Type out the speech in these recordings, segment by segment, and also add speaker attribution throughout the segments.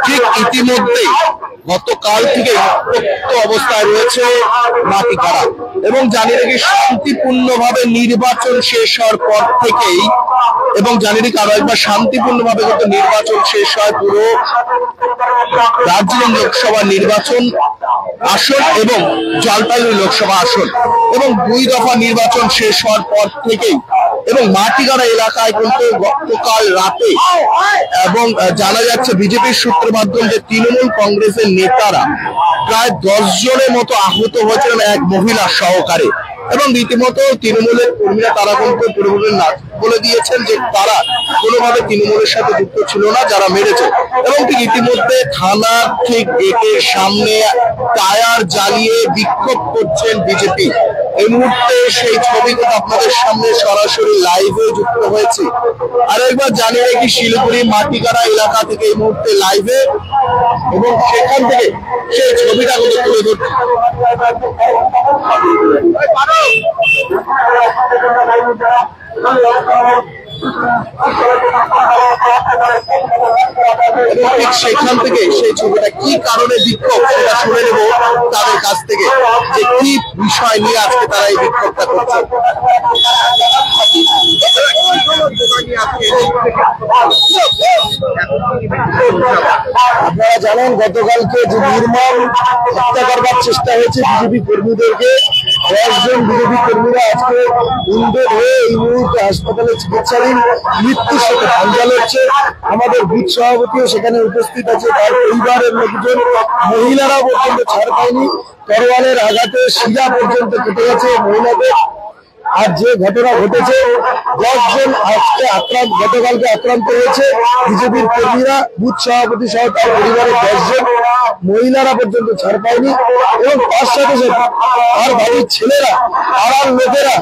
Speaker 1: ঠিক ইতিমধ্যেই গতকাল থেকে উত্তপ্ত অবস্থায় রয়েছে মাটিকাড়া এবং জানি রাখি শান্তিপূর্ণভাবে নির্বাচন শেষ হওয়ার পর থেকেই এবং জানি রাখি আরো একবার শান্তিপূর্ণভাবে কিন্তু নির্বাচন শেষ হয় পুরো দার্জিলিং লোকসভা নির্বাচন আসন এবং জলপাইগুড়ি লোকসভা আসন এবং 2 দফা নির্বাচন শেষ হওয়ার পর থেকেই এবং মাটিকাড়া এলাকায় কিন্তু গতকাল রাতে এবং জানা যাচ্ছে বিজেপির সূত্র মাধ্যমে যে তৃণমূল কংগ্রেসের নেতারা প্রায় 10 জনের মতো আহত হয়েছিলেন এক মহিলা সহকারে এবং রীতিমতো তৃণমূলের কর্মীরা তারা কিন্তু পুরোপুরি বলে দিয়েছেন যে তারা কোনোভাবে তৃণমূলের সাথে যুক্ত ছিল না যারা মেরেছে এবং ঠিক ইতিমধ্যে থানা ঠিক গেটের সামনে টায়ার জ্বালিয়ে বিক্ষোভ করছেন বিজেপি। এই মুহূর্তে সেই ছবিগুলো আপনাদের সামনে সরাসরি লাইভে যুক্ত হয়েছে। আর একবার জানিয়ে রাখি শিলিগুড়ি মাটিকাড়া এলাকা থেকে এই মুহূর্তে লাইভে এবং সেখান থেকে সেই ছবিটা কিন্তু তুলে ধরছে। ঠিক সেখান থেকে সেই ছবিটা কি কারণে বিক্ষোভ সেটা শুনে নেব তাদের কাছ থেকে যে কি বিষয় নিয়ে আজকে তারা এই বিক্ষোভটা করছে। আপনারা জানেন গতকালকে যে নির্মম হত্যা করবার চেষ্টা হয়েছে বিজেপি কর্মীদেরকে, 10 জন বিজেপি কর্মীরা আজকে উন্নত হয়ে এই মুহূর্তে হাসপাতালে চিকিৎসাধীন, মৃত্যুর সাথে পাঞ্জা লড়ছে। আমাদের বুথ সভাপতিও সেখানে উপস্থিত আছে, তার পরিবারের লোকজন, মহিলারা পর্যন্ত ছাড় পায়নি, তরোয়ালের আঘাতে শিরা পর্যন্ত কেটে গেছে মহিলাদের। আর যে ঘটনা ঘটেছে 10 জন আজকে গতকালকে আক্রান্ত হয়েছে বিজেপির কর্মীরা, বুথ সভাপতি সহ তার পরিবারের 10 জন, মহিলারা পর্যন্ত ছাড় পায়নি এবং তার সাথে সাথে আর বাড়ির ছেলেরা পাড়ার লোকেরা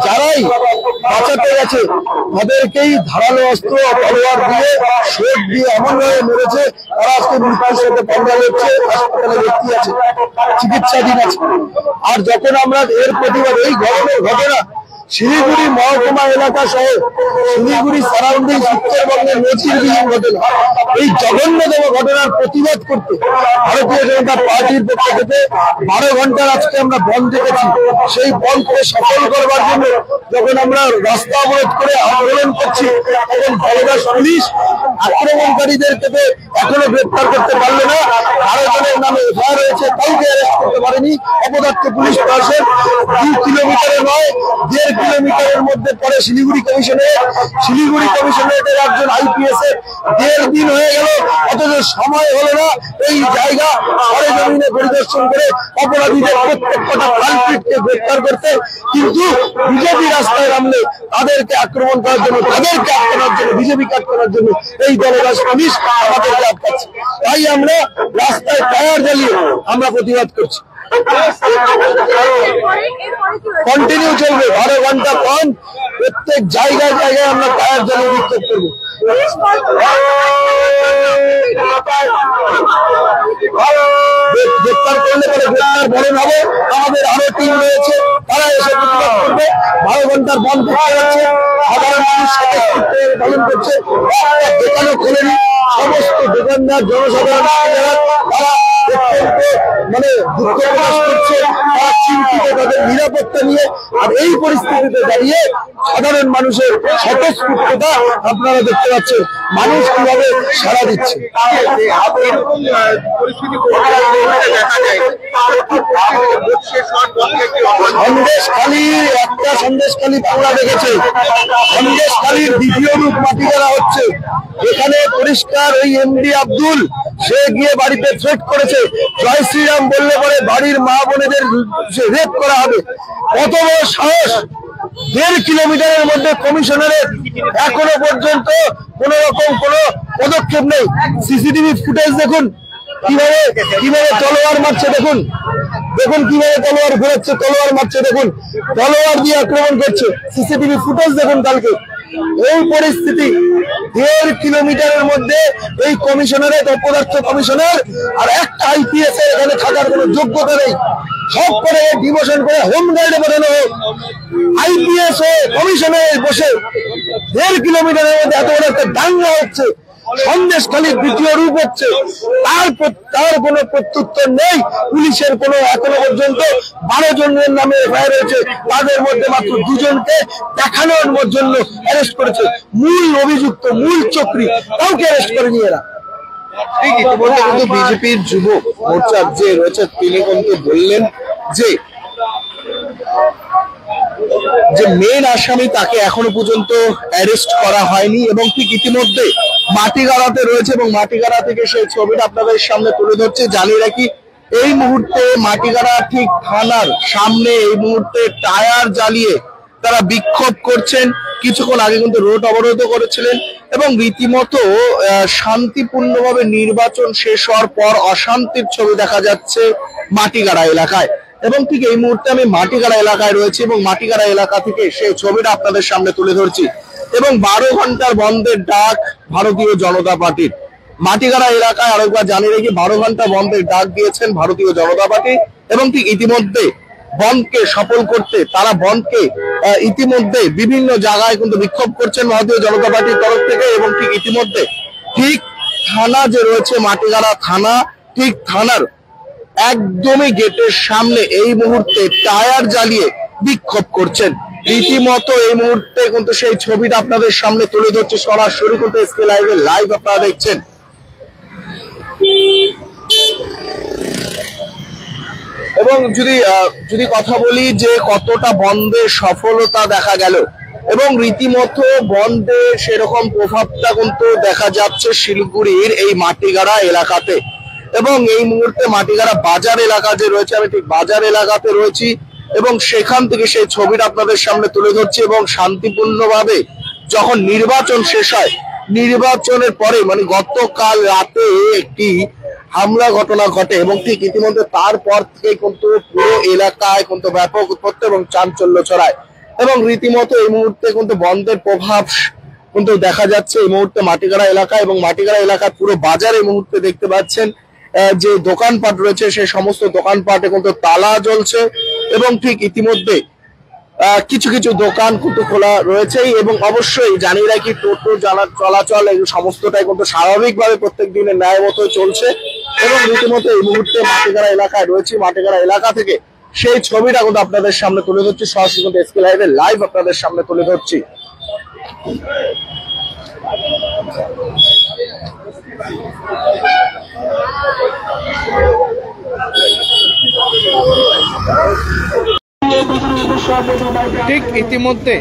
Speaker 1: যারাই বাঁচাতে গেছে তাদেরকেই ধারালো অস্ত্র তলোয়ার দিয়ে শোট দিয়ে এমনভাবে মেরেছে তারা আজকে মৃত্যুর সাথে পাঞ্জা লড়ছে, হাসপাতালে ভর্তি আছে, চিকিৎসাধীন আছে। আর যখন আমরা এর প্রতিবাদ এই ধরনের ঘটনা শিলিগুড়ি মহকুমা এলাকা সহ শিলিগুড়ি সারাউন্ডিং উত্তরবঙ্গের নজিরবিহীন ঘটনা, এই জঘন্যতম ঘটনার প্রতিবাদ করতে ভারতীয় জনতা পার্টির পক্ষ থেকে 12 ঘন্টার আজকে আমরা বন্ধ রেখেছি। সেই বন্ধকে সফল করবার জন্য যখন আমরা রাস্তা অবরোধ করে আন্দোলন করছি তখন বলগাছ পুলিশ আক্রমণকারীদেরকে এখনো গ্রেপ্তার করতে পারলো না। 12 জনের নামে এফআইআর হয়েছে, কাউকে অ্যারেস্ট করতে পারেনি। অপদার্থ পুলিশ প্রশাসন 2 কিলোমিটারে নয় 1.5 কিলোমিটারের মধ্যে পরে শিলিগুড়ি কমিশনারেটের একজন আইপিএস এর 1.5 দিন হয়ে গেল, অথচ সময় হলো না এই জায়গা সরেজমিনে পরিদর্শন করে অপরাধীদের প্রত্যেকটা কালপিটকে গ্রেপ্তার করতে। কিন্তু বিজেপি রাস্তায় নামলে তাদেরকে আক্রমণ করার জন্য, তাদেরকে আটকানোর জন্য, বিজেপিকে আটকানোর জন্য এই দলদাস পুলিশ আমাদেরকে আটকাচ্ছে। তাই আমরা রাস্তায় টায়ার জ্বালিয়ে আমরা প্রতিবাদ করছি। কন্টিনিউ চলবে 12 ঘন্টা পর প্রত্যেক জায়গায় জায়গায় আমরা টায়ার জ্বালিয়ে বিক্ষোভ করবো। গ্রেপ্তার করলে পরে গ্রেপ্তার বরণ হবে, আমাদের আরো টিম রয়েছে, তারা এসে প্রতিবাদ করবে। 12 ঘন্টার বন্ধ করতে যাচ্ছে, সাধারণ মানুষ পালন করছে, দোকানও খোলেনি, সমস্ত দোকানদার জনসাধারণ তারা অত্যন্ত দুঃখ প্রকাশ করছে, তারা চিন্তিত তাদের নিরাপত্তা নিয়ে। আর এই পরিস্থিতিতে দাঁড়িয়ে সাধারণ মানুষের স্বতঃস্ফূর্ততা আপনারা দেখতে পাচ্ছেন, মানুষ কিভাবে সাড়া দিচ্ছে। সন্দেশখালী বাংলা দেখেছে, সন্দেশখালীর দ্বিতীয় রূপ মাটিকাড়া হচ্ছে। এখানে পরিষ্কার ওই এমডি আব্দুল সে গিয়ে বাড়িতে থ্রেট করেছে, জয় শ্রীরাম বললে পরে বাড়ির মা বোনেদের রেপ করা হবে। কত বড় সাহস! 1.5 কিলোমিটারের মধ্যে কমিশনারের এখনো পর্যন্ত কোন রকম কোন পদক্ষেপ নেই। সিসিটিভি ফুটেজ দেখুন কিভাবে তলোয়ার মারছে, দেখুন কিভাবে তলোয়ার ঘোরাচ্ছে, তলোয়ার মারছে, দেখুন তলোয়ার দিয়ে আক্রমণ করছে। সিসিটিভি ফুটেজ দেখুন কালকে। এই পরিস্থিতি 1.5 কিলোমিটারের মধ্যে এই কমিশনারের অপদার্থ কমিশনার আর একটা আইপিএস এর এখানে থাকার কোনো যোগ্যতা নেই। সব করে ডিমোশন করে হোম গার্ডে পাঠানো হোক। আইপিএস ও কমিশনারে বসে 1.5 কিলোমিটারের মধ্যে এত বড় একটা দাঙ্গা হচ্ছে, সন্দেশখালীর দ্বিতীয় রূপ হচ্ছে, তার কোনো প্রত্যুত্তর নেই। পুলিশের কোনো এখনো পর্যন্ত 12 জনের নামে এফআইআর হয়েছে, তাদের মধ্যে মাত্র 2 জনকে দেখানোর জন্য অ্যারেস্ট করেছে। মূল অভিযুক্ত, মূল চক্রী কাউকে অ্যারেস্ট করেনি এরা।
Speaker 2: ঠিক ইতিমধ্যে কিন্তু বিজেপির যুব মোর্চার যে রয়েছে তিনি কিন্তু বললেন যে মেন আসামি তাকে এখনো পর্যন্ত অ্যারেস্ট করা হয়নি এবং ঠিক ইতিমধ্যে মাটিগাড়াতে রয়েছে এবং মাটিগাড়া থেকে সেই ছবিটা আপনাদের সামনে তুলে ধরছে। জানিয়ে রাখি এই মুহূর্তে মাটিগাড়া ঠিক থানার সামনে এই মুহূর্তে টায়ার জ্বালিয়ে তারা বিক্ষোভ করছেন। কিছুক্ষণ আগে কিন্তু রোড অবরোধ করেছিলেন এবং রীতিমতো শান্তিপূর্ণভাবে নির্বাচন শেষ হওয়ার পর অশান্তির ছবি দেখা যাচ্ছে মাটিগাড়া এলাকায়। এবং ঠিক এই মুহূর্তে আমি মাটিগাড়া এলাকায় রয়েছি এবং মাটিগাড়া এলাকা থেকে সেই ছবিটা আপনাদের সামনে তুলে ধরছি। এবং 12 ঘন্টার বন্ধের ডাক ভারতীয় জনতা পার্টির। মাটিগাড়া এলাকায় আরেকবার জানিয়ে রেখে 12 ঘন্টা বন্ধের ডাক দিয়েছেন ভারতীয় জনতা পার্টি এবং ঠিক ইতিমধ্যে বন্ধকে সফল করতে তারা বন্ধকে ইতিমধ্যে বিভিন্ন জায়গায় কিন্তু বিক্ষোভ করছেন ভারতীয় জনতা পার্টির তরফ থেকে। এবং ঠিক ইতিমধ্যে ঠিক থানা যে রয়েছে মাটিগাড়া থানা, ঠিক থানার একদমই গেটের সামনে এই মুহূর্তে টায়ার জ্বালিয়ে বিক্ষোভ করছেন। রীতিমতো এই মুহূর্তে কিন্তু সেই ছবিটা আপনাদের সামনে তুলে ধরছে সরাসরি কিন্তু এসকে লাইভে লাইভ আপনারা দেখছেন। এবং যদি কথা বলি যে কতটা বন্ধে সফলতা দেখা গেল এবং রীতিমতো বন্ধে সেরকম প্রভাবটা কিন্তু দেখা যাচ্ছে শিলিগুড়ির এই মাটিগাড়া এলাকাতে। এবং এই মুহূর্তে মাটিগাড়া বাজার এলাকা যে রয়েছে, আমি ঠিক বাজার এলাকাতে রয়েছি এবং সেখান থেকে সেই ছবিটা আপনাদের সামনে তুলে ধরছি। এবং শান্তিপূর্ণভাবে যখন নির্বাচন শেষ হয়, নির্বাচনের পরে মানে গতকাল রাতে একটি হামলা ঘটনা ঘটে এবং ঠিক ইতিমধ্যে তারপর থেকে কিন্তু পুরো এলাকায় কিন্তু ব্যাপক উত্তেজনা এবং চাঞ্চল্য ছড়ায় এবং রীতিমতো এই মুহূর্তে কিন্তু বন্ধের প্রভাব কিন্তু দেখা যাচ্ছে এই মুহূর্তে মাটিগাড়া এলাকায়। এবং মাটিগাড়া এলাকার পুরো বাজার এই মুহূর্তে দেখতে পাচ্ছেন যে দোকানপাট রয়েছে সেই সমস্ত দোকানপাটে কিন্তু তালা জ্বলছে এবং ঠিক ইতিমধ্যে কিছু কিছু দোকান কিন্তু খোলা রয়েছে। এবং অবশ্যই জানিয়ে রাখি টোটো চলাচল এই সমস্তটাই কিন্তু স্বাভাবিকভাবে প্রত্যেক দিনের ন্যায় মতো চলছে। এবং রীতিমতো এই মুহূর্তে মাটিগাড়া এলাকায় রয়েছে, মাটিগাড়া এলাকা থেকে সেই ছবিটা কিন্তু আপনাদের সামনে তুলে ধরছি সরাসরি কিন্তু এসকে লাইভে লাইভ আপনাদের সামনে তুলে ধরছি। ঠিক ইতিমধ্যে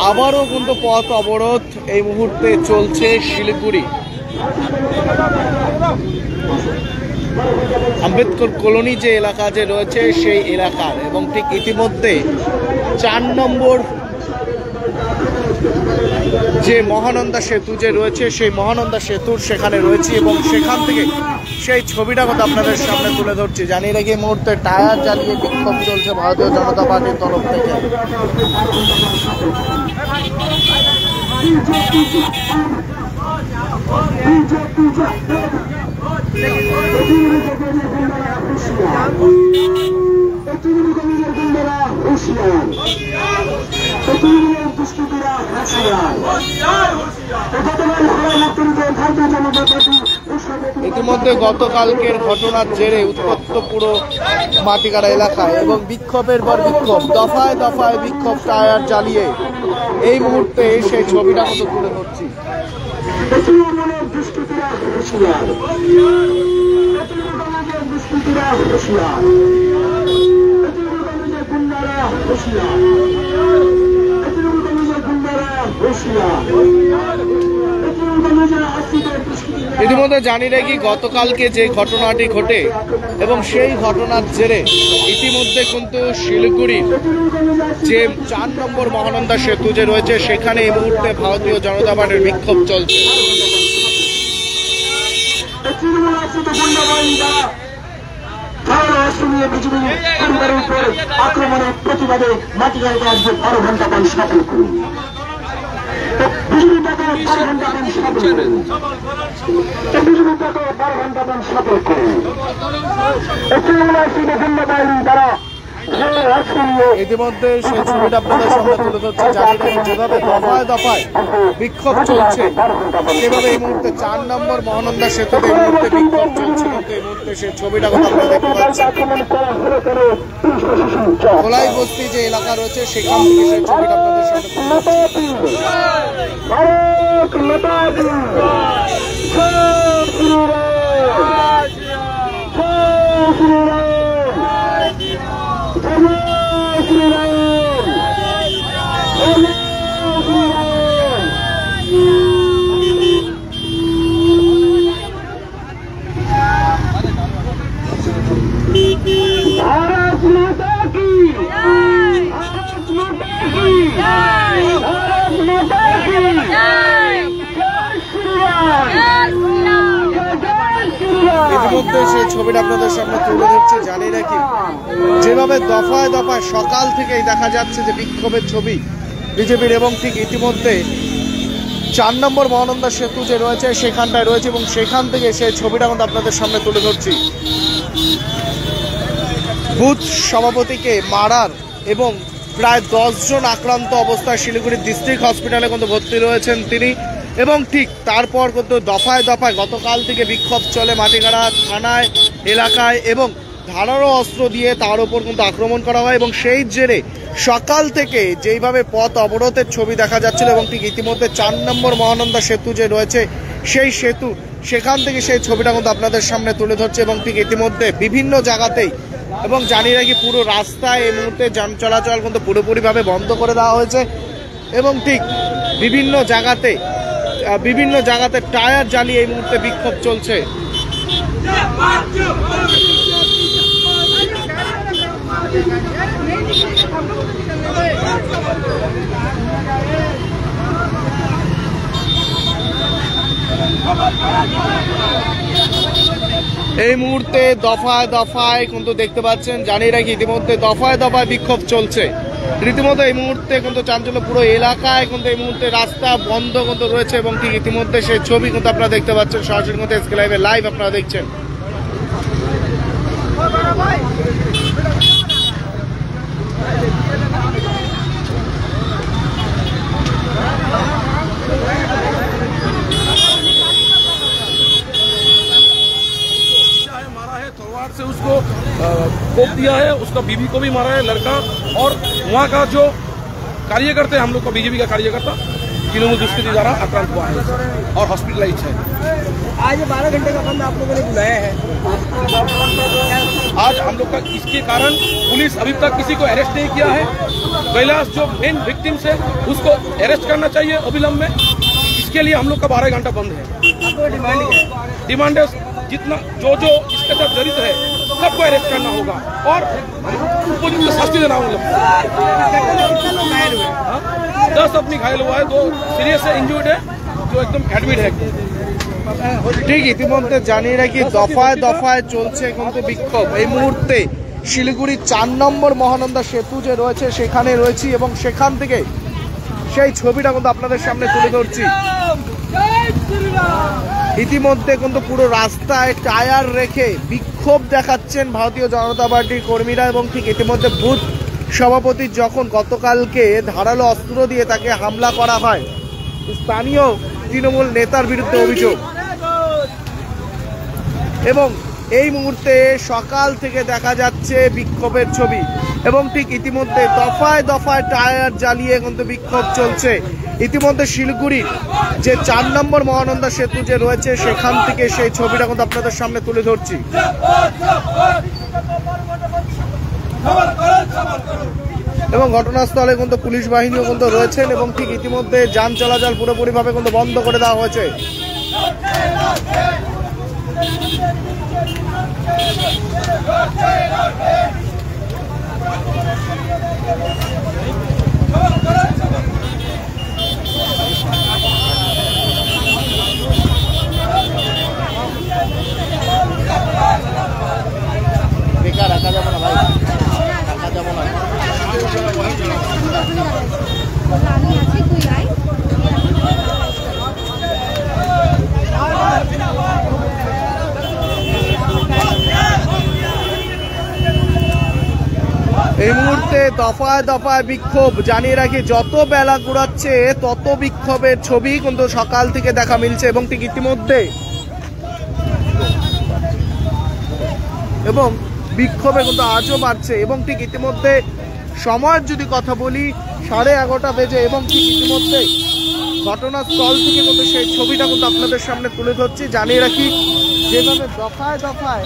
Speaker 2: আবারও কিন্তু পথ অবরোধ এই মুহূর্তে চলছে শিলিগুড়ি আম্বেদকর কলোনি যে এলাকা যে রয়েছে সেই এলাকার। এবং ঠিক ইতিমধ্যে 4 নম্বর যে মহানন্দা সেতু যে রয়েছে সেই মহানন্দা সেতুর সেখানে রয়েছে এবং সেখান থেকে সেই ছবিটা কথা আপনাদের সামনে তুলে ধরছি। জানিয়ে রেখে এই মুহূর্তে টায়ার জ্বালিয়ে বিক্ষোভ চলছে ভারতীয় জনতা পার্টির তরফ থেকে। ইতিমধ্যে গতকালকের ঘটনার জেরে উত্তপ্ত পুরো মাটিগাড়া এলাকায় এবং বিক্ষোভের পর বিক্ষোভ, দফায় দফায় বিক্ষোভ টায়ার জ্বালিয়ে এই মুহূর্তে সেই ছবিটা মতো তুলে ধরছি। ইতিমধ্যে জানি নাকি গতকালকে যে ঘটনাটি ঘটে এবং সেই ঘটনার জেরে ইতিমধ্যে কিন্তু শিলিগুড়ির যে 4 নম্বর মহানন্দা সেতু যে রয়েছে সেখানে এই মুহূর্তে ভারতীয় জনতা পার্টির বিক্ষোভ চলছে।
Speaker 3: আক্রমণের প্রতিবাদে মাটিগাড়িতে আসবে 12 ঘন্টা পান সফল করুন। বিজেপি তাকে 12 ঘন্টা পান সফল করুন। বিজেপি তাকে 12 ঘন্টা পান সফল করুন। তৃণমূল ভিন্ন বাহিনী তারা
Speaker 2: ইতিমধ্যে সেই ছবিটা আপনাদের সামনে তুলে ধরছে। যেভাবে দফায় দফায় বিক্ষোভ চলছে, সেভাবে এই মুহূর্তে 4 নম্বর মহানন্দা সেতুতে এই মুহূর্তে বিক্ষোভ চলছে। কিন্তু এই মুহূর্তে সেই ছবিটা কথা আমরা দেখতে পাচ্ছি, গোলাই বস্তি যে এলাকা রয়েছে সেখান থেকে সেই ছবিটা আপনাদের সামনে তুলে ইতিমধ্যে সেই ছবিটা আপনাদের সামনে তুলে ধরছে। জানি রাখি, যেভাবে দফায় দফায় সকাল থেকেই দেখা যাচ্ছে যে বিক্ষোভের ছবি বিজেপির, এবং ঠিক ইতিমধ্যে 4 নম্বর মহানন্দা সেতু যে রয়েছে সেখানটায় রয়েছে, এবং সেখান থেকে সেই ছবিটা কিন্তু আপনাদের সামনে তুলে ধরছি। বুথ সভাপতিকে মারার এবং প্রায় 10 জন আক্রান্ত অবস্থায় শিলিগুড়ি ডিস্ট্রিক্ট হসপিটালে কিন্তু ভর্তি রয়েছেন তিনি, এবং ঠিক তারপর কিন্তু দফায় দফায় গতকাল থেকে বিক্ষোভ চলে মাটিগাড়া থানায় এলাকায়, এবং ধারালো অস্ত্র দিয়ে তার উপর কিন্তু আক্রমণ করা হয়। এবং সেই জেরে সকাল থেকে যেইভাবে পথ অবরোধের ছবি দেখা যাচ্ছিল, এবং ঠিক ইতিমধ্যে 4 নম্বর মহানন্দা সেতু যে রয়েছে সেই সেতু, সেখান থেকে সেই ছবিটা কিন্তু আপনাদের সামনে তুলে ধরছে। এবং ঠিক ইতিমধ্যে বিভিন্ন জায়গাতেই, এবং জানি রাখি পুরো রাস্তায় এই মুহূর্তে যান চলাচল কিন্তু পুরোপুরিভাবে বন্ধ করে দেওয়া হয়েছে, এবং ঠিক বিভিন্ন জায়গাতে টায়ার জ্বালিয়ে এই মুহূর্তে বিক্ষোভ চলছে। এই মুহূর্তে দফায় দফায় কিন্তু দেখতে পাচ্ছেন, জানি রাখি ইতিমধ্যে দফায় দফায় বিক্ষোভ চলছে রীতিমতো। এই মুহূর্তে কিন্তু চাঞ্চল্য পুরো এলাকায় কিন্তু এই মুহূর্তে রাস্তা বন্ধ কিন্তু রয়েছে, এবং ঠিক ইতিমধ্যে সেই ছবি কিন্তু আপনারা দেখতে পাচ্ছেন সরাসরি কিন্তু এসকে লাইভে লাইভ আপনারা দেখছেন।
Speaker 3: से उसको कोप दिया है, उसका बीवी को भी मारा है लड़का, और वहाँ का जो कार्यकर्ता हम लोग का बीजेपी का कार्यकर्ता तृणमूल दुष्कृति द्वारा आक्रांत हुआ है और हॉस्पिटलाइज है।
Speaker 4: आज 12 घंटे का बंद आप लोगों ने बुलाया है।
Speaker 3: आज हम लोग का इसके कारण पुलिस अभी तक किसी को अरेस्ट नहीं किया है। कैलाश जो मेन विक्टिम्स है उसको अरेस्ट करना चाहिए अविलंब में। इसके लिए हम लोग का 12 घंटा बंद है।
Speaker 4: आपको
Speaker 3: डिमांड है जितना जो इसके साथ जड़ित है सबको अरेस्ट करना होगा और उपयुक्त शास्ति देना होगा। 10 अपनी घायल हुआ है, 2 सीरियस है, इंजर्ड है, जो एकदम एडमिट है।
Speaker 2: ঠিক ইতিমধ্যে জানিয়ে রাখি দফায় দফায় চলছে কিন্তু বিক্ষোভ। এই মুহূর্তে শিলিগুড়ি 4 নম্বর মহানন্দা সেতু যে রয়েছে সেখানে রয়েছি, এবং সেখান থেকে সেই ছবিটা কিন্তু আপনাদের সামনে তুলে ধরছি। ইতিমধ্যে কিন্তু পুরো রাস্তায় টায়ার রেখে বিক্ষোভ দেখাচ্ছেন ভারতীয় জনতা পার্টির কর্মীরা, এবং ঠিক ইতিমধ্যে বুথ সভাপতি যখন গতকালকে ধারালো অস্ত্র দিয়ে তাকে হামলা করা হয়, স্থানীয় তৃণমূল নেতার বিরুদ্ধে অভিযোগ, এবং এই মুহূর্তে সকাল থেকে দেখা যাচ্ছে বিক্ষোভের ছবি, এবং ঠিক ইতিমধ্যে দফায় দফায় টায়ার জ্বালিয়ে কিন্তু বিক্ষোভ চলছে। ইতিমধ্যে শিলিগুড়ির যে 4 নম্বর মহানন্দা সেতু যে রয়েছে সেখান থেকে সেই ছবিটা কিন্তু আপনাদের সামনে তুলে ধরছি। এবং ঘটনাস্থলে কিন্তু পুলিশ বাহিনীও কিন্তু রয়েছেন, এবং ঠিক ইতিমধ্যে যান চলাচল পুরোপুরিভাবে কিন্তু বন্ধ করে দেওয়া হয়েছে। বেকার রাখা যাবে না ভাই, রাখা যাবে না। এই মুহূর্তে দফায় দফায় বিক্ষোভ। জানিয়ে রাখি, যত বেলা ঘুরাচ্ছে তত বিক্ষোভের ছবি কিন্তু সকাল থেকে দেখা মিলছে এবং ঠিক ইতিমধ্যে এবং বিক্ষোভে কিন্তু আজও বাড়ছে এবং ঠিক ইতিমধ্যে সময়ের যদি কথা বলি 11:30 বেজে এবং ঠিক ইতিমধ্যে ঘটনাস্থল থেকে কিন্তু সেই ছবিটা কিন্তু আপনাদের সামনে তুলে ধরছি। জানিয়ে রাখি, যেভাবে দফায় দফায়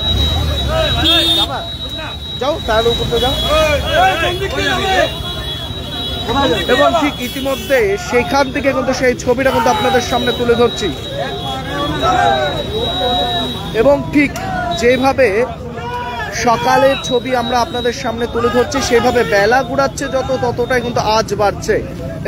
Speaker 2: যাও তার উপরে যাও এবং ঠিক ইতিমধ্যে সেখান থেকে কিন্তু সেই ছবিটা কিন্তু আপনাদের সামনে তুলে ধরছি এবং ঠিক যেভাবে সকালের ছবি আমরা আপনাদের সামনে তুলে ধরছি সেভাবে বেলা ঘুরাচ্ছে যত ততটাই কিন্তু আজ বাড়ছে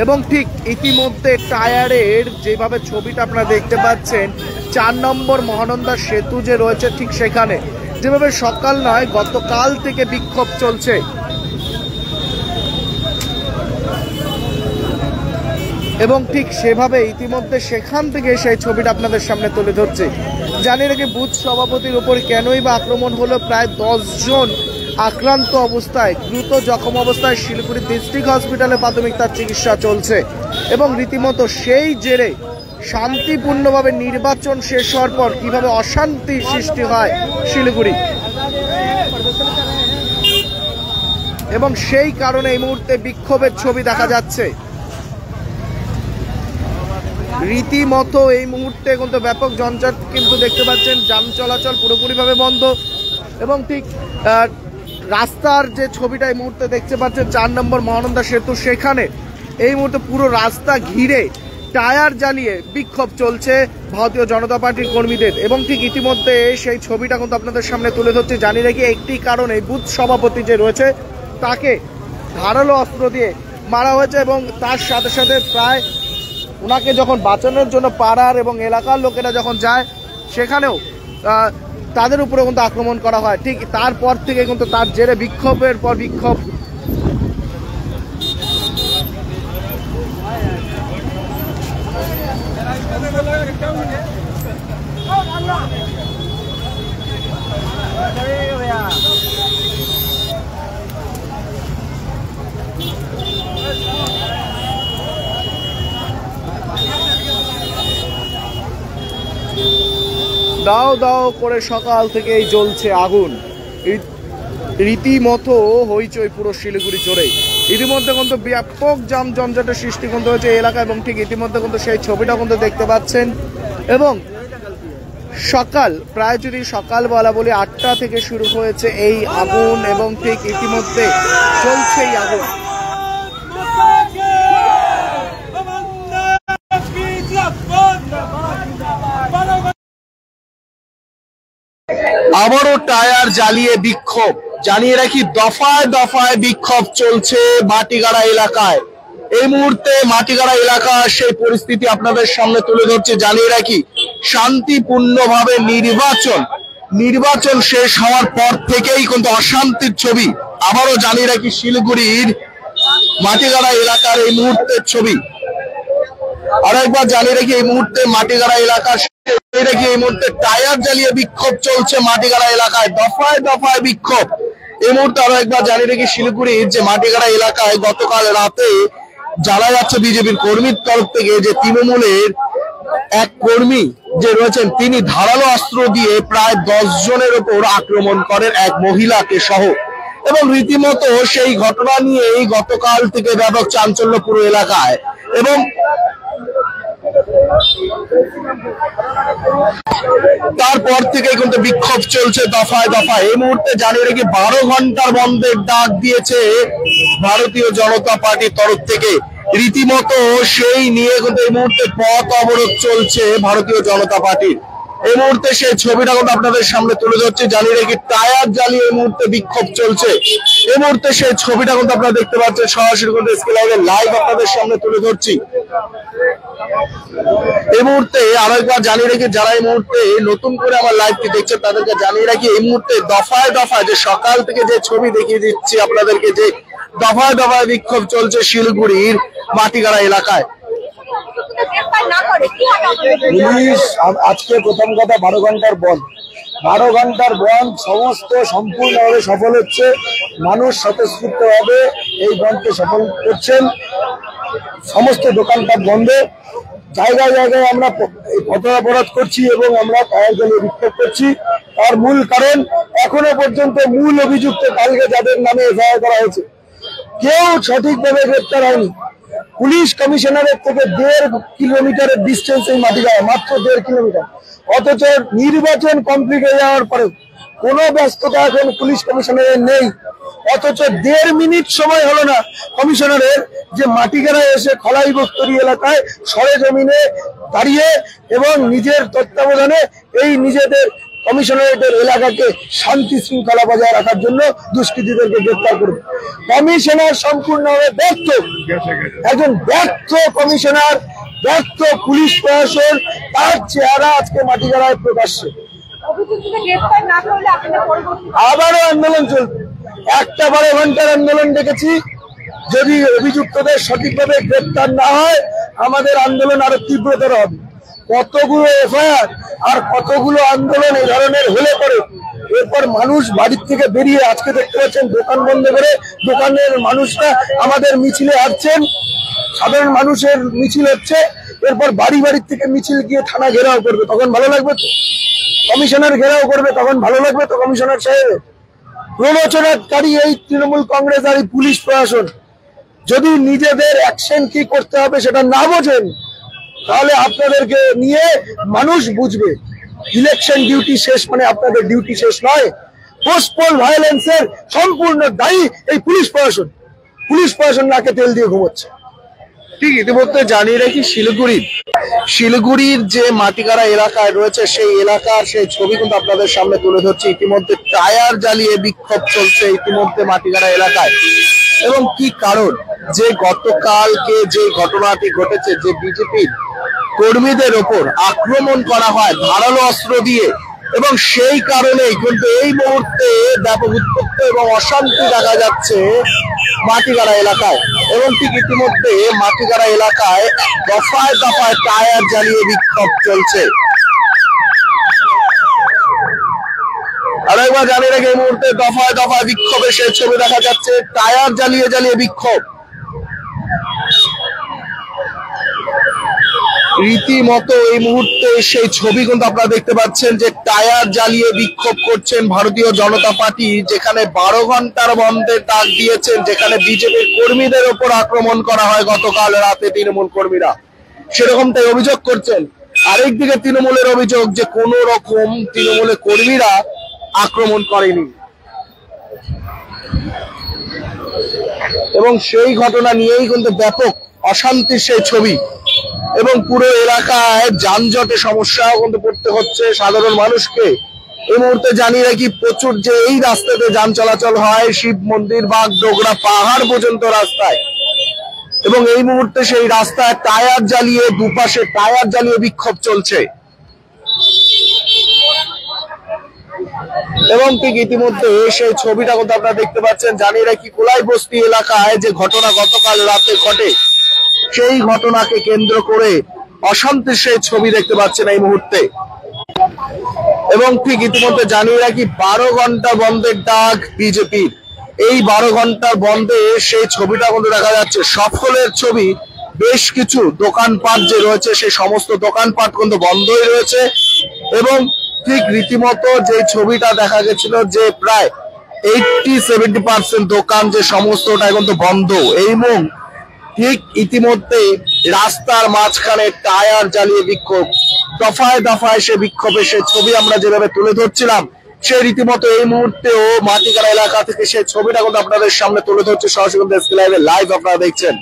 Speaker 2: এবং ঠিক ইতিমধ্যে টায়ারের যেভাবে ছবিটা আপনারা দেখতে পাচ্ছেন 4 নম্বর মহানন্দা সেতু যে রয়েছে ঠিক সেখানে যেভাবে সকাল নয় গতকাল থেকে বিক্ষোভ চলছে এবং ঠিক সেভাবে ইতিমধ্যে সেখান থেকে সেই ছবিটা আপনাদের সামনে তুলে ধরছে। জানিয়ে রাখি, বুথ সভাপতির উপর কেনই বা আক্রমণ হলো, প্রায় 10 জন আক্রান্ত অবস্থায় দ্রুত জখম অবস্থায় শিলিগুড়ি ডিস্ট্রিক্ট হসপিটালে প্রাথমিক তার চিকিৎসা চলছে এবং রীতিমতো সেই জেরে শান্তিপূর্ণভাবে নির্বাচন শেষ হওয়ার পর কিভাবে অশান্তি সৃষ্টি হয় শিলিগুড়ি এবং সেই কারণে এই মুহূর্তে বিক্ষোভের ছবি দেখা যাচ্ছে। রীতিমতো এই মুহূর্তে কিন্তু ব্যাপক যানজট কিন্তু দেখতে পাচ্ছেন, যান চলাচল পুরোপুরিভাবে বন্ধ এবং ঠিক রাস্তার যে ছবিটা এই মুহূর্তে দেখতে পাচ্ছেন 4 নম্বর মহানন্দা সেতু সেখানে এই মুহূর্তে পুরো রাস্তা ঘিরে টায়ার জ্বালিয়ে বিক্ষোভ চলছে ভারতীয় জনতা পার্টির কর্মীদের এবং ঠিক ইতিমধ্যে সেই ছবিটা কিন্তু আপনাদের সামনে তুলে ধরছে। জানিয়ে রাখি, একটি কারণে বুথ সভাপতি যে রয়েছে তাকে ধারালো অস্ত্র দিয়ে মারা হয়েছে এবং তার সাথে সাথে প্রায় ওনাকে যখন বাঁচানোর জন্য পাড়ার এবং এলাকার লোকেরা যখন যায় সেখানেও তাদের উপরে কিন্তু আক্রমণ করা হয়। ঠিক তারপর থেকে কিন্তু তার জেরে বিক্ষোভের পর বিক্ষোভ দাও দাও করে সকাল থেকেই জ্বলছে আগুন, রীতিমতো হইচই পুরো শিলিগুড়ি জুড়ে। ইতিমধ্যে কিন্তু ব্যাপক যান জঞ্জাটের সৃষ্টি কিন্তু হয়েছে এলাকা এবং ঠিক ইতিমধ্যে কিন্তু সেই ছবিটা কিন্তু দেখতে পাচ্ছেন এবং সকাল প্রায় যদি সকাল বলা বলি 8টা থেকে শুরু হয়েছে এই আগুন এবং ঠিক ইতিমধ্যে চলছে এই আগুন। আবারও টায়ার জ্বালিয়ে বিক্ষোভ। জানিয়ে রাখি, দফায় দফায় বিক্ষোভ চলছে মাটিগাড়া এলাকায়। এই মুহূর্তে মাটিগাড়া এলাকার সেই পরিস্থিতি আপনাদের সামনে তুলে ধরছে। জানিয়ে রাখি, শান্তিপূর্ণভাবে নির্বাচন শেষ হওয়ার পর থেকেই কিন্তু অশান্তির ছবি। আবারও জানিয়ে রাখি, শিলিগুড়ির মাটিগাড়া এলাকার এই মুহূর্তের ছবি। আর একবার জানিয়ে রাখি, এই মুহূর্তে মাটিগাড়া এলাকা এই মুহূর্তে টায়ার জ্বালিয়ে বিক্ষোভ চলছে মাটিগাড়া এলাকায়, দফায় দফায় বিক্ষোভ। এই মুহূর্তে আরো একবার জানিয়ে রাখি, শিলিগুড়ির যে মাটিগাড়া এলাকায় গতকাল রাতে জানা যাচ্ছে বিজেপির কর্মীর তরফ থেকে যে তৃণমূলের এক কর্মী যে রয়েছেন তিনি ধারালো অস্ত্র দিয়ে প্রায় 10 জনের উপর আক্রমণ করেন এক মহিলাকে সহ এবং রীতিমতো সেই ঘটনা নিয়েই গতকাল থেকে ব্যাপক চাঞ্চল্য পুরো এলাকায় এবং তারপর থেকে কিন্তু বিক্ষোভ চলছে দফায় দফায়। এই মুহূর্তে জানিয়ে রেখে 12 ঘন্টার বন্ধের ডাক দিয়েছে ভারতীয় জনতা পার্টির তরফ থেকে। রীতিমতো সেই নিয়ে কিন্তু এই মুহূর্তে পথ অবরোধ চলছে ভারতীয় জনতা পার্টির। এই মুহূর্তে সেই ছবিটা কিন্তু আপনাদের সামনে তুলে ধরছে। জানিয়ে রেখে টায়ার জ্বালিয়ে এই মুহূর্তে বিক্ষোভ চলছে। এই মুহূর্তে সেই ছবিটা কিন্তু আপনারা দেখতে পাচ্ছেন সরাসরি কিন্তু স্ক্রিনে লাইভ আপনাদের সামনে তুলে ধরছি। এই মুহূর্তে আরেকবার জানিয়ে রাখি, যারা এই মুহূর্তে নতুন করে আমার লাইভটি দেখছেন তাদেরকে জানিয়ে রাখি, এই মুহূর্তে দফায় দফায় যে সকাল থেকে যে ছবি দেখিয়ে দিচ্ছি আপনাদেরকে, যে দফায় দফায় বিক্ষোভ চলছে শিলিগুড়ির মাটিগাড়া এলাকায়।
Speaker 1: পুলিশ আজকে প্রথম কথা 12 ঘন্টার বন্ধ, 12 ঘন্টার বন্ধ সমস্ত সম্পূর্ণভাবে সফল হচ্ছে। মানুষ স্বতঃস্ফূর্তভাবে এই বন্ধকে সফল করছেন। সমস্ত দোকানপাট বন্ধ, জায়গায় জায়গায় আমরা পথ অবরোধ করছি এবং আমরা টায়ার জ্বালিয়ে বিক্ষোভ করছি। তার মূল কারণ, এখনো পর্যন্ত মূল অভিযুক্ত কালকে যাদের নামে এফআইআর করা হয়েছে কেউ সঠিকভাবে গ্রেপ্তার হয়নি। পুলিশ কমিশনারের থেকে 1.5 কিলোমিটারের ডিস্টেন্স এই মাটিগাঁও, মাত্র 1.5 কিলোমিটার। অথচ নির্বাচন কমপ্লিট হয়ে যাওয়ার পরে কোনো ব্যস্ততা এখন পুলিশ কমিশনারের নেই। অথচ 1.5 মিনিট সময় হলো না কমিশনারের যে মাটিগাড়ায় এসে খলাই বস্তুরি এলাকায় সরেজমিনে দাঁড়িয়ে এবং নিজের তত্ত্বাবধানে এই নিজেদের কমিশনারেটের এলাকাকে শান্তি শৃঙ্খলা বজায় রাখার জন্য দুষ্কৃতীদেরকে গ্রেপ্তার করবে। কমিশনার সম্পূর্ণভাবে ব্যর্থ, একজন ব্যর্থ কমিশনার, ব্যর্থ পুলিশ প্রশাসন, তার চেহারা আজকে মাটিগাড়ায় প্রকাশ্যে। আবারও আন্দোলন চলবে, একটা 12 ঘন্টার আন্দোলন ডেকেছি। যদি অভিযুক্তদের সঠিকভাবে গ্রেপ্তার না হয় আমাদের আন্দোলন আরো তীব্রতর হবে। কতগুলো এফআইআর আর কতগুলো আন্দোলন এই ধরনের হলে পরে এরপর মানুষ বাড়ির থেকে বেরিয়ে, আজকে দেখতে পাচ্ছেন দোকান বন্ধ করে দোকানের মানুষরা আমাদের মিছিলে আসছেন, সাধারণ মানুষের মিছিল হচ্ছে, এরপর বাড়ি বাড়ির থেকে মিছিল গিয়ে থানা ঘেরাও করবে, তখন ভালো লাগবে তো? কমিশনার ঘেরাও করবে তখন ভালো লাগবে তো? কমিশনার সাহেব প্ররোচনাকারী এই তৃণমূল কংগ্রেস আর এই পুলিশ প্রশাসন যদি নিজেদের অ্যাকশন কি করতে হবে সেটা না বোঝেন, তাহলে আপনাদেরকে নিয়ে মানুষ বুঝবে ইলেকশন ডিউটি শেষ মানে আপনাদের ডিউটি শেষ নয়। পোস্টপোল ভায়োলেন্সের সম্পূর্ণ দায়ী এই পুলিশ প্রশাসন। পুলিশ প্রশাসন নাকে তেল দিয়ে ঘুমোচ্ছে।
Speaker 2: ঠিক ইতিমধ্যে জানিয়ে রাখি, শিলিগুড়ির যে মাটিগাড়া এলাকায় রয়েছে সেই এলাকার সেই ছবি কিন্তু আপনাদের সামনে তুলে ধরছে। ইতিমধ্যে টায়ার জ্বালিয়ে বিক্ষোভ চলছে ইতিমধ্যে মাটিগাড়া এলাকায়। এবং কি কারণ, যে গতকালকে যে ঘটনাটি ঘটেছে, যে বিজেপির কর্মীদের ওপর আক্রমণ করা হয় ধারালো অস্ত্র দিয়ে, এবং সেই কারণেই কিন্তু এই মুহূর্তে ব্যাপক উত্তপ্ত এবং অশান্তি দেখা যাচ্ছে মাটিগাড়া এলাকায়। এবং ঠিক ইতিমধ্যে মাটিগাড়া এলাকায় দফায় দফায় টায়ার জ্বালিয়ে বিক্ষোভ চলছে। আরেকবার জানিয়ে রেখে, এই মুহূর্তে দফায় দফায় বিক্ষোভের সেই ছবি দেখা যাচ্ছে, টায়ার জ্বালিয়ে জ্বালিয়ে বিক্ষোভ। রীতিমতো এই মুহূর্তে সেই ছবি কিন্তু আপনারা দেখতে পাচ্ছেন যে টায়ার জ্বালিয়ে বিক্ষোভ করছেন ভারতীয় জনতা পার্টি, যেখানে 12 ঘন্টার বন্ধের ডাক দিয়েছেন, যেখানে বিজেপির কর্মীদের ওপর আক্রমণ করা হয় গতকাল রাতে তৃণমূল কর্মীরা, সেরকমটাই অভিযোগ করছেন। আরেকদিকে তৃণমূলের অভিযোগ যে কোন রকম তৃণমূলের কর্মীরা আক্রমণ করেনি, এবং সেই ঘটনা নিয়েই কিন্তু ব্যাপক অশান্তির সেই ছবি। এবং পুরো এলাকায় যানজটে সমস্যাও কিন্তু পড়তে হচ্ছে সাধারণ মানুষকে। এই মুহূর্তে জানিয়ে রাখি, প্রচুর যে এই রাস্তাতে যান চলাচল হয় শিব মন্দির, বাগডোগরা, পাহাড় পর্যন্ত রাস্তায়, এবং এই মুহূর্তে সেই রাস্তায় টায়ার জ্বালিয়ে, দুপাশে টায়ার জ্বালিয়ে বিক্ষোভ চলছে। এবং ঠিক ইতিমধ্যে সেই ছবিটা কিন্তু আপনারা দেখতে পাচ্ছেন। জানিয়ে রাখি, কোলাই বস্তি এলাকায় যে ঘটনা গতকাল রাতে ঘটে, সেই ঘটনাকে কেন্দ্র করে অশান্তির সেই ছবি দেখতে পাচ্ছেন এই মুহূর্তে। এবং ঠিক ইতিমধ্যে জানিয়ে রাখি, 12 ঘন্টা বন্ধের ডাক বিজেপির। এই 12 ঘন্টার বন্ধে সেই ছবিটা কিন্তু দেখা যাচ্ছে, সফলের ছবি। বেশ কিছু দোকানপাট যে রয়েছে সেই সমস্ত দোকানপাট কিন্তু বন্ধই রয়েছে, এবং ঠিক রীতিমতো যে ছবিটা দেখা গেছিল যে প্রায় 80-70% দোকান যে সমস্তটা কিন্তু বন্ধ। এই মুখ ঠিক ইতিমধ্যে রাস্তার মাঝখানে টায়ার জ্বালিয়ে বিক্ষোভ, দফায় দফায় সে বিক্ষোভে সে ছবি আমরা যেভাবে তুলে ধরছিলাম, সে রীতিমতো এই মুহূর্তেও মাটিগাড়া এলাকা থেকে সেই ছবিটা কিন্তু আপনাদের সামনে তুলে ধরছে সরাসরি লাইভ আপনারা দেখছেন।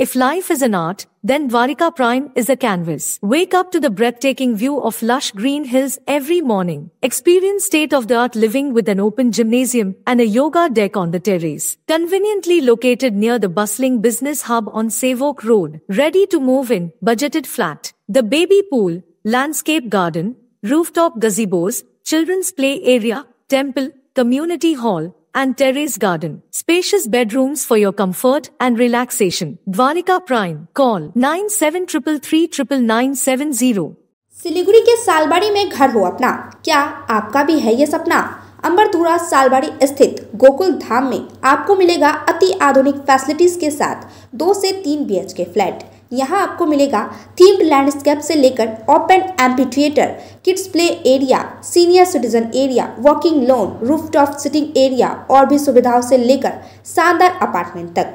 Speaker 5: If life is an art, then Dwarika Prime is a canvas. Wake up to the breathtaking view of lush green hills every morning. Experience state-of-the-art living with an open gymnasium and a yoga deck on the terrace. Conveniently located near the bustling business hub on Savok Road. Ready to move in, budgeted flat. The baby pool, landscape garden, rooftop gazebos, children's play area, temple, community hall, and terrace garden. Spacious bedrooms for your comfort and relaxation. Dwarika Prime. Call 9733399970.
Speaker 6: Siliguri के सालबाड़ी में घर हो अपना, क्या आपका भी है ये सपना? अंबरधुरा सालबाड़ी स्थित गोकुल धाम में आपको मिलेगा अति आधुनिक फैसिलिटीज के साथ 2 से 3 BHK फ्लैट। यहाँ आपको मिलेगा थीम्ड लैंडस्केप से लेकर open amphi theatre, kids play area, senior citizen area, walking lawn, rooftop sitting area और भी सुविधाओं से लेकर शानदार अपार्टमेंट तक।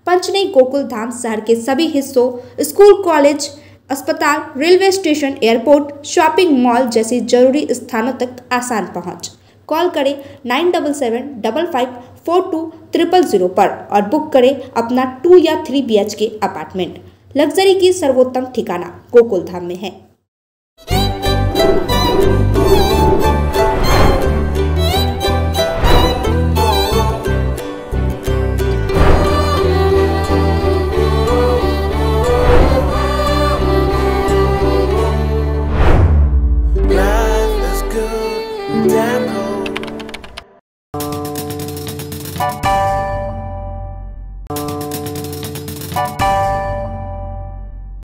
Speaker 6: पंचनई गोकुल धाम शहर के सभी हिस्सों, स्कूल, कॉलेज, अस्पताल, railway station, airport, shopping mall जैसी जरूरी स्थानों तक आसान पहुंच। कॉल करें 9775542000 पर और बुक करें अपना 2 या 3 BHK अपार्टमेंट। लग्जरी की सर्वोत्तम ठिकाना गोकुल धाम में है।